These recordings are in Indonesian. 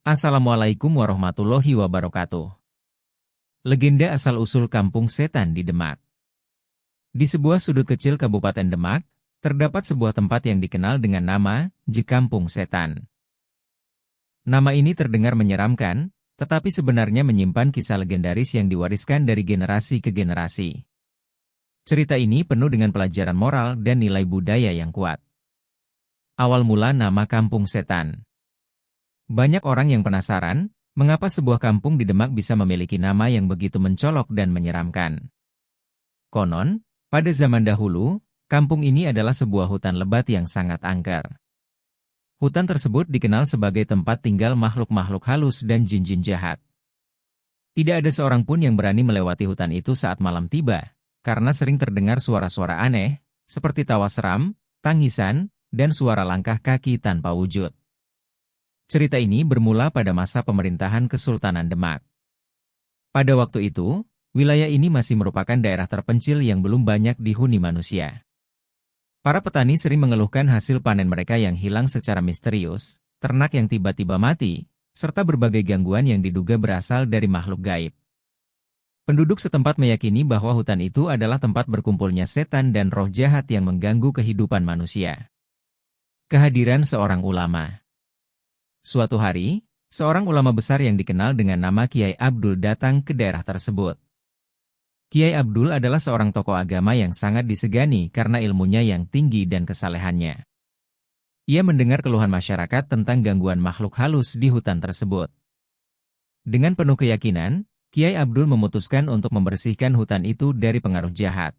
Assalamualaikum warahmatullahi wabarakatuh. Legenda asal-usul Kampung Setan di Demak. Di sebuah sudut kecil Kabupaten Demak, terdapat sebuah tempat yang dikenal dengan nama Kampung Setan. Nama ini terdengar menyeramkan, tetapi sebenarnya menyimpan kisah legendaris yang diwariskan dari generasi ke generasi. Cerita ini penuh dengan pelajaran moral dan nilai budaya yang kuat. Awal mula nama Kampung Setan. Banyak orang yang penasaran, mengapa sebuah kampung di Demak bisa memiliki nama yang begitu mencolok dan menyeramkan. Konon, pada zaman dahulu, kampung ini adalah sebuah hutan lebat yang sangat angker. Hutan tersebut dikenal sebagai tempat tinggal makhluk-makhluk halus dan jin-jin jahat. Tidak ada seorang pun yang berani melewati hutan itu saat malam tiba, karena sering terdengar suara-suara aneh, seperti tawa seram, tangisan, dan suara langkah kaki tanpa wujud. Cerita ini bermula pada masa pemerintahan Kesultanan Demak. Pada waktu itu, wilayah ini masih merupakan daerah terpencil yang belum banyak dihuni manusia. Para petani sering mengeluhkan hasil panen mereka yang hilang secara misterius, ternak yang tiba-tiba mati, serta berbagai gangguan yang diduga berasal dari makhluk gaib. Penduduk setempat meyakini bahwa hutan itu adalah tempat berkumpulnya setan dan roh jahat yang mengganggu kehidupan manusia. Kehadiran seorang ulama. Suatu hari, seorang ulama besar yang dikenal dengan nama Kiai Abdul datang ke daerah tersebut. Kiai Abdul adalah seorang tokoh agama yang sangat disegani karena ilmunya yang tinggi dan kesalehannya. Ia mendengar keluhan masyarakat tentang gangguan makhluk halus di hutan tersebut. Dengan penuh keyakinan, Kiai Abdul memutuskan untuk membersihkan hutan itu dari pengaruh jahat.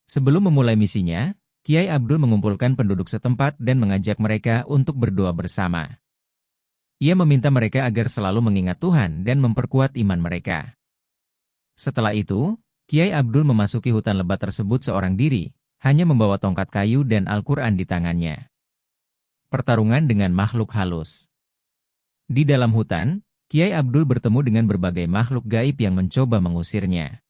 Sebelum memulai misinya, Kiai Abdul mengumpulkan penduduk setempat dan mengajak mereka untuk berdoa bersama. Ia meminta mereka agar selalu mengingat Tuhan dan memperkuat iman mereka. Setelah itu, Kiai Abdul memasuki hutan lebat tersebut seorang diri, hanya membawa tongkat kayu dan Al-Quran di tangannya. Pertarungan dengan makhluk halus. Di dalam hutan, Kiai Abdul bertemu dengan berbagai makhluk gaib yang mencoba mengusirnya.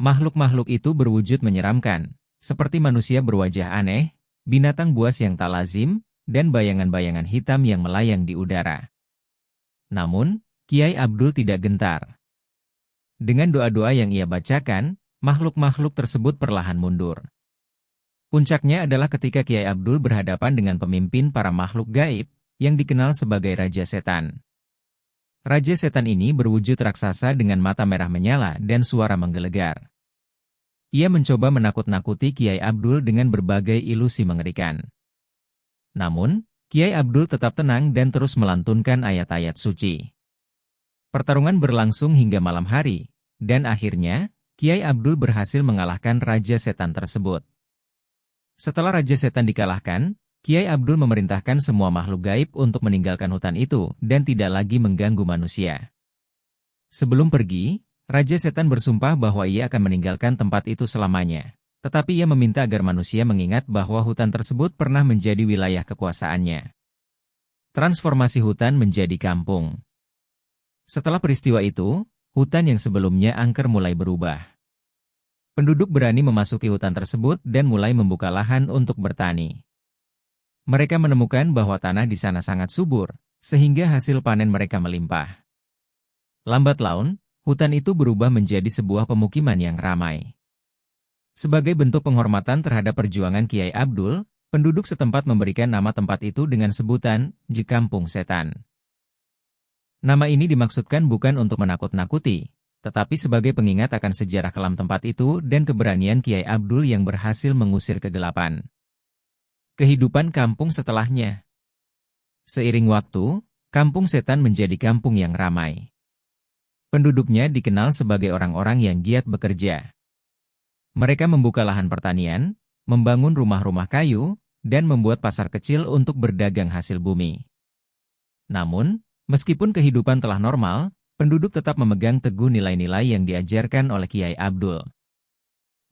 Makhluk-makhluk itu berwujud menyeramkan, seperti manusia berwajah aneh, binatang buas yang tak lazim, dan bayangan-bayangan hitam yang melayang di udara. Namun, Kiai Abdul tidak gentar. Dengan doa-doa yang ia bacakan, makhluk-makhluk tersebut perlahan mundur. Puncaknya adalah ketika Kiai Abdul berhadapan dengan pemimpin para makhluk gaib, yang dikenal sebagai Raja Setan. Raja Setan ini berwujud raksasa dengan mata merah menyala dan suara menggelegar. Ia mencoba menakut-nakuti Kiai Abdul dengan berbagai ilusi mengerikan. Namun, Kiai Abdul tetap tenang dan terus melantunkan ayat-ayat suci. Pertarungan berlangsung hingga malam hari, dan akhirnya, Kiai Abdul berhasil mengalahkan Raja Setan tersebut. Setelah Raja Setan dikalahkan, Kiai Abdul memerintahkan semua makhluk gaib untuk meninggalkan hutan itu dan tidak lagi mengganggu manusia. Sebelum pergi, Raja Setan bersumpah bahwa ia akan meninggalkan tempat itu selamanya. Tetapi ia meminta agar manusia mengingat bahwa hutan tersebut pernah menjadi wilayah kekuasaannya. Transformasi hutan menjadi kampung. Setelah peristiwa itu, hutan yang sebelumnya angker mulai berubah. Penduduk berani memasuki hutan tersebut dan mulai membuka lahan untuk bertani. Mereka menemukan bahwa tanah di sana sangat subur, sehingga hasil panen mereka melimpah. Lambat laun, hutan itu berubah menjadi sebuah pemukiman yang ramai. Sebagai bentuk penghormatan terhadap perjuangan Kiai Abdul, penduduk setempat memberikan nama tempat itu dengan sebutan Kampung Setan. Nama ini dimaksudkan bukan untuk menakut-nakuti, tetapi sebagai pengingat akan sejarah kelam tempat itu dan keberanian Kiai Abdul yang berhasil mengusir kegelapan. Kehidupan kampung setelahnya. Seiring waktu, Kampung Setan menjadi kampung yang ramai. Penduduknya dikenal sebagai orang-orang yang giat bekerja. Mereka membuka lahan pertanian, membangun rumah-rumah kayu, dan membuat pasar kecil untuk berdagang hasil bumi. Namun, meskipun kehidupan telah normal, penduduk tetap memegang teguh nilai-nilai yang diajarkan oleh Kiai Abdul.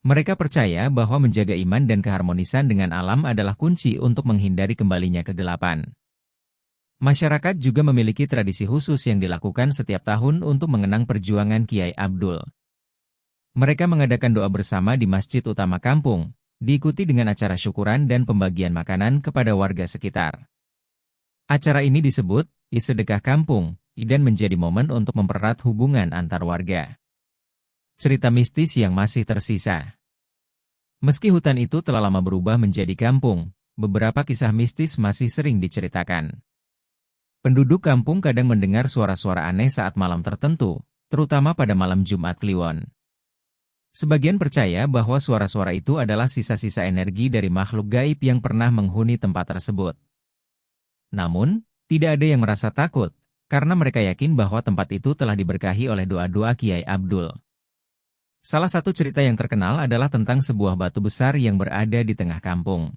Mereka percaya bahwa menjaga iman dan keharmonisan dengan alam adalah kunci untuk menghindari kembalinya kegelapan. Masyarakat juga memiliki tradisi khusus yang dilakukan setiap tahun untuk mengenang perjuangan Kiai Abdul. Mereka mengadakan doa bersama di masjid utama kampung, diikuti dengan acara syukuran dan pembagian makanan kepada warga sekitar. Acara ini disebut sedekah kampung, dan menjadi momen untuk mempererat hubungan antar warga. Cerita mistis yang masih tersisa. Meski hutan itu telah lama berubah menjadi kampung, beberapa kisah mistis masih sering diceritakan. Penduduk kampung kadang mendengar suara-suara aneh saat malam tertentu, terutama pada malam Jumat Kliwon. Sebagian percaya bahwa suara-suara itu adalah sisa-sisa energi dari makhluk gaib yang pernah menghuni tempat tersebut. Namun, tidak ada yang merasa takut, karena mereka yakin bahwa tempat itu telah diberkahi oleh doa-doa Kiai Abdul. Salah satu cerita yang terkenal adalah tentang sebuah batu besar yang berada di tengah kampung.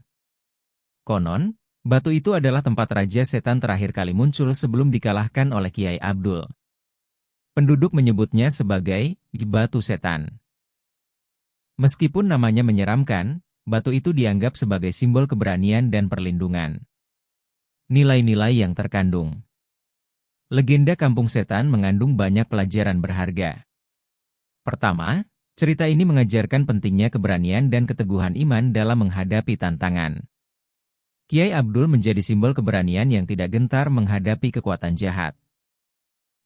Konon, batu itu adalah tempat Raja Setan terakhir kali muncul sebelum dikalahkan oleh Kiai Abdul. Penduduk menyebutnya sebagai batu setan. Meskipun namanya menyeramkan, batu itu dianggap sebagai simbol keberanian dan perlindungan. Nilai-nilai yang terkandung. Legenda Kampung Setan mengandung banyak pelajaran berharga. Pertama, cerita ini mengajarkan pentingnya keberanian dan keteguhan iman dalam menghadapi tantangan. Kiai Abdul menjadi simbol keberanian yang tidak gentar menghadapi kekuatan jahat.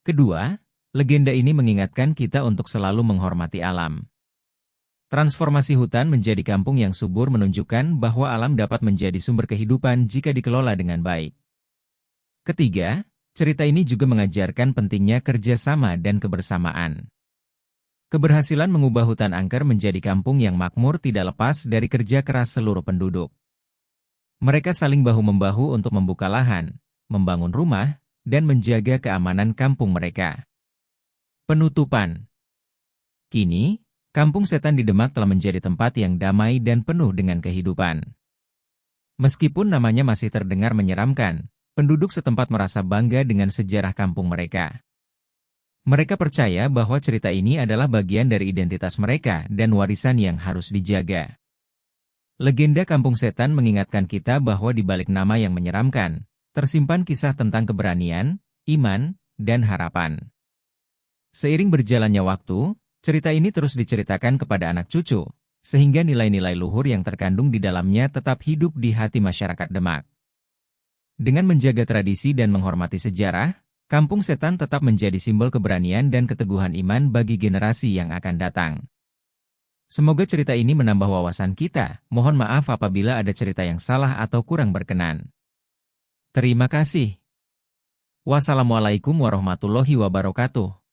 Kedua, legenda ini mengingatkan kita untuk selalu menghormati alam. Transformasi hutan menjadi kampung yang subur menunjukkan bahwa alam dapat menjadi sumber kehidupan jika dikelola dengan baik. Ketiga, cerita ini juga mengajarkan pentingnya kerjasama dan kebersamaan. Keberhasilan mengubah hutan angker menjadi kampung yang makmur tidak lepas dari kerja keras seluruh penduduk. Mereka saling bahu-membahu untuk membuka lahan, membangun rumah, dan menjaga keamanan kampung mereka. Penutupan. Kini, Kampung Setan di Demak telah menjadi tempat yang damai dan penuh dengan kehidupan. Meskipun namanya masih terdengar menyeramkan, penduduk setempat merasa bangga dengan sejarah kampung mereka. Mereka percaya bahwa cerita ini adalah bagian dari identitas mereka dan warisan yang harus dijaga. Legenda Kampung Setan mengingatkan kita bahwa di balik nama yang menyeramkan, tersimpan kisah tentang keberanian, iman, dan harapan. Seiring berjalannya waktu, cerita ini terus diceritakan kepada anak cucu, sehingga nilai-nilai luhur yang terkandung di dalamnya tetap hidup di hati masyarakat Demak. Dengan menjaga tradisi dan menghormati sejarah, Kampung Setan tetap menjadi simbol keberanian dan keteguhan iman bagi generasi yang akan datang. Semoga cerita ini menambah wawasan kita. Mohon maaf apabila ada cerita yang salah atau kurang berkenan. Terima kasih. Wassalamualaikum warahmatullahi wabarakatuh.